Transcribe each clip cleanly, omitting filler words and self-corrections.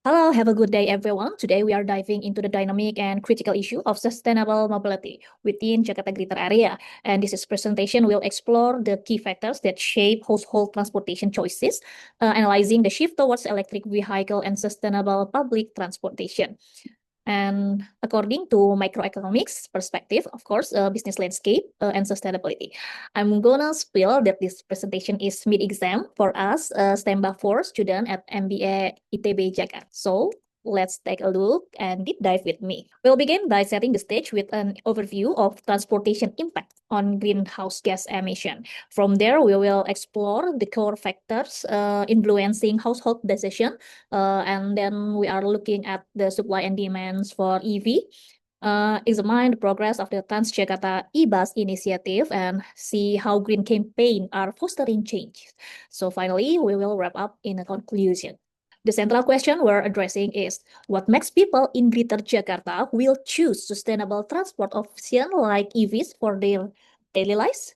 Hello, have a good day, everyone. Today we are diving into the dynamic and critical issue of sustainable mobility within Jakarta Greater Area. And this presentation will explore the key factors that shape household transportation choices, analyzing the shift towards electric vehicle and sustainable public transportation. And according to microeconomics perspective, of course, business landscape and sustainability. I'm gonna spill that this presentation is mid-exam for us, STEMBA 4 student at MBA ITB Jakarta. So let's take a look and deep dive with me. We'll begin by setting the stage with an overview of transportation impact on greenhouse gas emission. From there, we will explore the core factors influencing household decision, and then we are looking at the supply and demands for EV, examine the progress of the Transjakarta e-bus initiative, and see how green campaign are fostering change. So finally, we will wrap up in a conclusion. The central question we're addressing is what makes people in Greater Jakarta will choose sustainable transport option like EVs for their daily lives?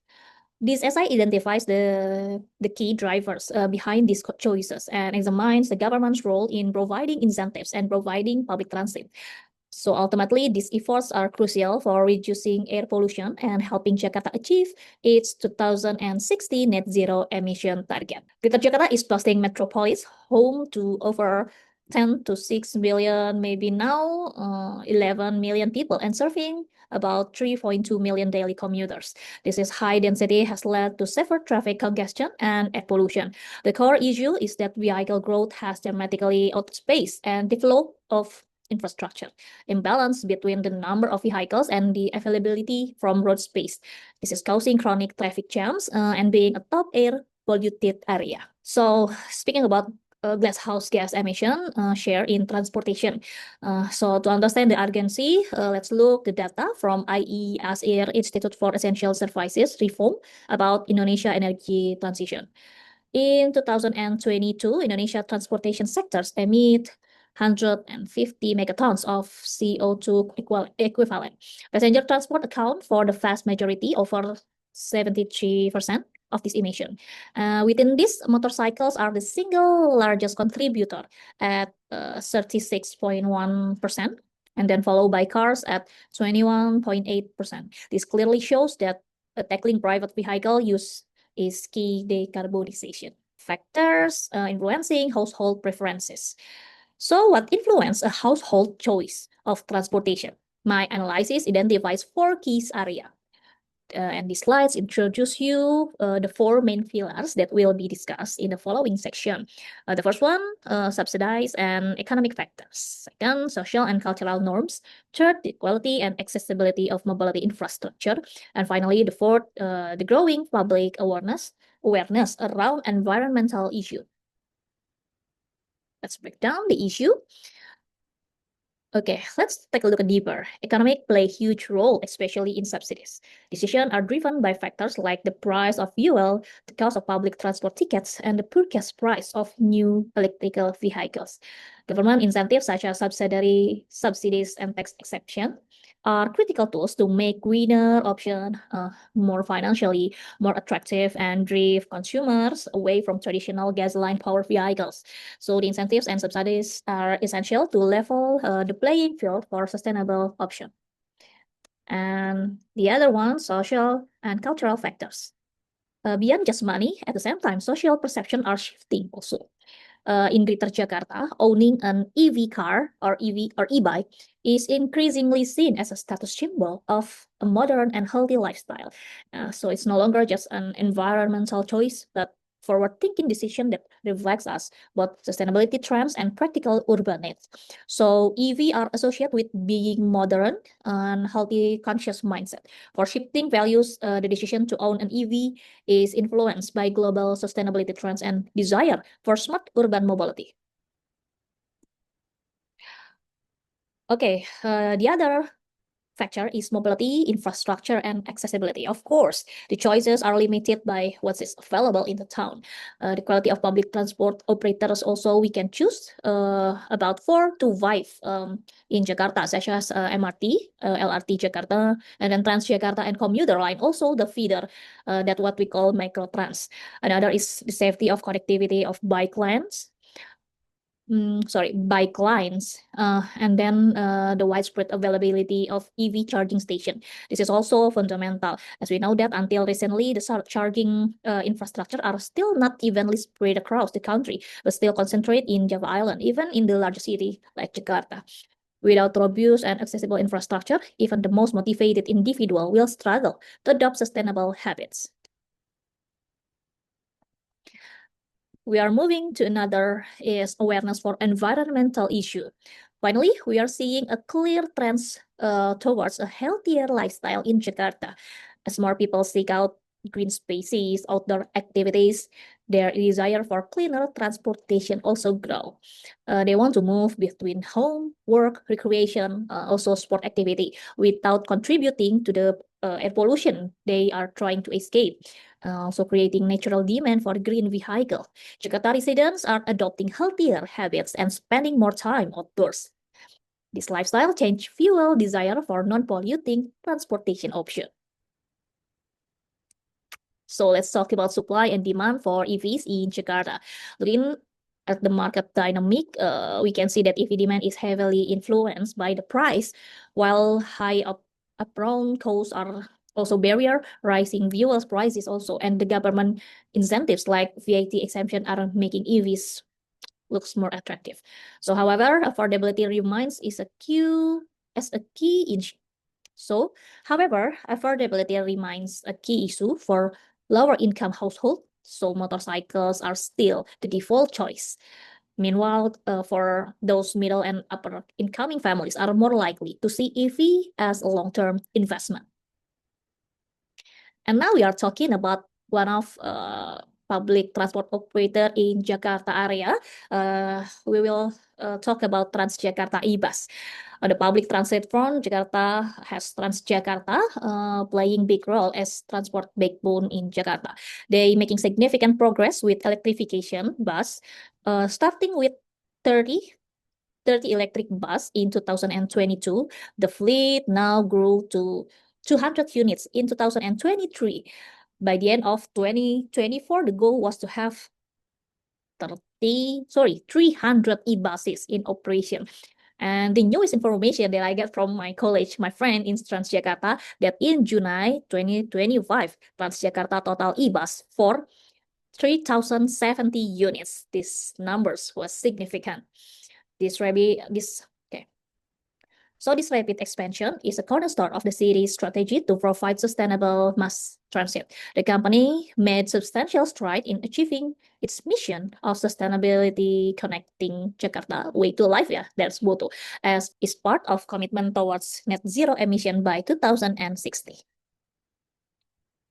This essay identifies the key drivers behind these choices and examines the government's role in providing incentives and providing public transit. So ultimately, these efforts are crucial for reducing air pollution and helping Jakarta achieve its 2060 net zero emission target. Greater Jakarta is bustling metropolis, home to over 10 to 6 million, maybe now 11 million people, and serving about 3.2 million daily commuters. This is high density has led to severe traffic congestion and air pollution. The core issue is that vehicle growth has dramatically outpaced and development of infrastructure, imbalance between the number of vehicles and the availability from road space. This is causing chronic traffic jams and being a top air polluted area. So speaking about greenhouse gas emission share in transportation. So to understand the urgency, let's look the data from IEASR Institute for Essential Services Reform about Indonesia energy transition. In 2022, Indonesia transportation sectors emit 150 megatons of CO2 equivalent. Passenger transport account for the vast majority, over 73% of this emission. Within this, motorcycles are the single largest contributor at 36.1%, and then followed by cars at 21.8%. This clearly shows that tackling private vehicle use is key decarbonization. Factors influencing household preferences. So what influence a household choice of transportation? My analysis identifies four key areas. And these slides introduce you the four main pillars that will be discussed in the following section. The first one, subsidized and economic factors. Second, social and cultural norms. Third, the quality and accessibility of mobility infrastructure. And finally, the fourth, the growing public awareness around environmental issues. Let's break down the issue. Okay, let's take a look deeper. Economic play a huge role, especially in subsidies. Decisions are driven by factors like the price of fuel, the cost of public transport tickets, and the purchase price of new electrical vehicles. Government incentives such as subsidies and tax exemption are critical tools to make greener option more financially more attractive and drive consumers away from traditional gasoline-powered vehicles. So the incentives and subsidies are essential to level the playing field for sustainable option. And the other one, social and cultural factors. Beyond just money, at the same time, social perception are shifting also. In Greater Jakarta, owning an EV car or e-bike is increasingly seen as a status symbol of a modern and healthy lifestyle. So it's no longer just an environmental choice, but forward-thinking decision that reflects us both sustainability trends and practical urban needs. So EV are associated with being modern and healthy conscious mindset. For shifting values, the decision to own an EV is influenced by global sustainability trends and desire for smart urban mobility. Okay, the other factor is mobility, infrastructure, and accessibility. Of course, the choices are limited by what is available in the town. The quality of public transport operators also we can choose about 4 to 5 in Jakarta, such as MRT, LRT Jakarta, and then Transjakarta and commuter line. Also the feeder, that what we call microtrans. Another is the safety of connectivity of bike lanes. bike lines, and then the widespread availability of EV charging station. This is also fundamental, as we know that until recently, the charging infrastructure are still not evenly spread across the country, but still concentrate in Java Island, even in the larger city like Jakarta. Without robust and accessible infrastructure, even the most motivated individual will struggle to adopt sustainable habits. We are moving to another is awareness for environmental issue. Finally, we are seeing a clear trend towards a healthier lifestyle in Jakarta. As more people seek out green spaces, outdoor activities, their desire for cleaner transportation also grow. They want to move between home, work, recreation, also sport activity without contributing to the air pollution they are trying to escape. Also creating natural demand for green vehicle. Jakarta residents are adopting healthier habits and spending more time outdoors. This lifestyle change fuel desire for non-polluting transportation option. So let's talk about supply and demand for EVs in Jakarta. Looking at the market dynamic, we can see that EV demand is heavily influenced by the price, while high upfront costs are also barrier, rising fuel prices also, and the government incentives like VAT exemption are making EVs looks more attractive. So, however, affordability remains is a key issue. So, however, affordability remains a key issue for lower income households. So, motorcycles are still the default choice. Meanwhile, for those middle and upper incoming families are more likely to see EV as a long-term investment. And now we are talking about one of public transport operator in Jakarta area. We will talk about Transjakarta e-bus. On the public transit front, Jakarta has Transjakarta playing big role as transport backbone in Jakarta. They making significant progress with electrification bus, starting with 30 electric bus in 2022. The fleet now grew to 200 units in 2023. By the end of 2024, the goal was to have 300 e-buses in operation. And the newest information that I get from my college, my friend in Transjakarta, that in July 2025, Transjakarta total e-bus for 3,070 units. These numbers was significant. So this rapid expansion is a cornerstone of the city's strategy to provide sustainable mass transit. The company made substantial strides in achieving its mission of sustainability connecting Jakarta way to life, that's Boto, as is part of commitment towards net zero emission by 2060.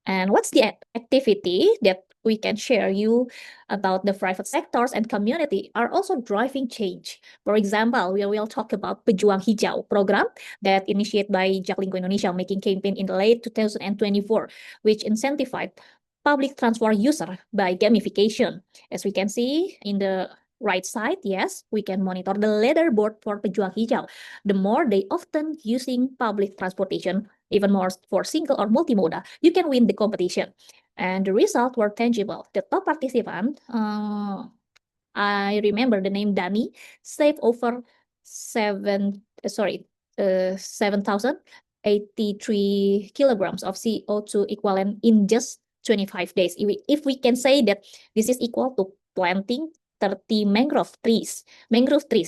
And what's the activity that we can share you about the private sectors and community are also driving change. For example, we will talk about Pejuang Hijau program that initiated by Jaklingko Indonesia making campaign in late 2024, which incentivized public transport user by gamification. As we can see in the right side, yes, we can monitor the leaderboard for Pejuang Hijau. The more they often using public transportation, even more for single or multimodal, you can win the competition. And the results were tangible. The top participant, I remember the name Dani, saved over 7,083 kilograms of CO2 equivalent in just 25 days. If we can say that this is equal to planting 30 mangrove trees,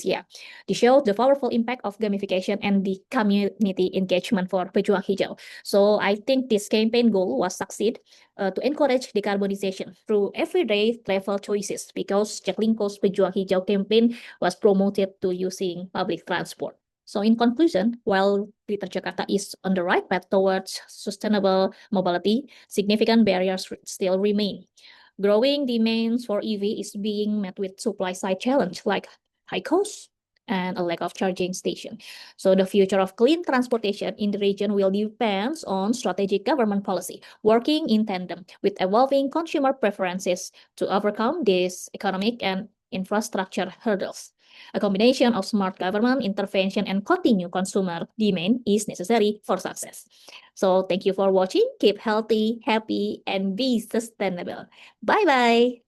yeah. This shows the powerful impact of gamification and the community engagement for Pejuang Hijau. So I think this campaign goal was succeed to encourage decarbonization through everyday travel choices because Jaklingko's Pejuang Hijau campaign was promoted to using public transport. So in conclusion, while Greater Jakarta is on the right path towards sustainable mobility, significant barriers still remain. Growing demands for EV is being met with supply side challenge like high costs and a lack of charging station. So the future of clean transportation in the region will depend on strategic government policy, working in tandem with evolving consumer preferences to overcome these economic and infrastructure hurdles. A combination of smart government intervention and continued consumer demand is necessary for success. So thank you for watching. Keep healthy, happy, and be sustainable. Bye-bye.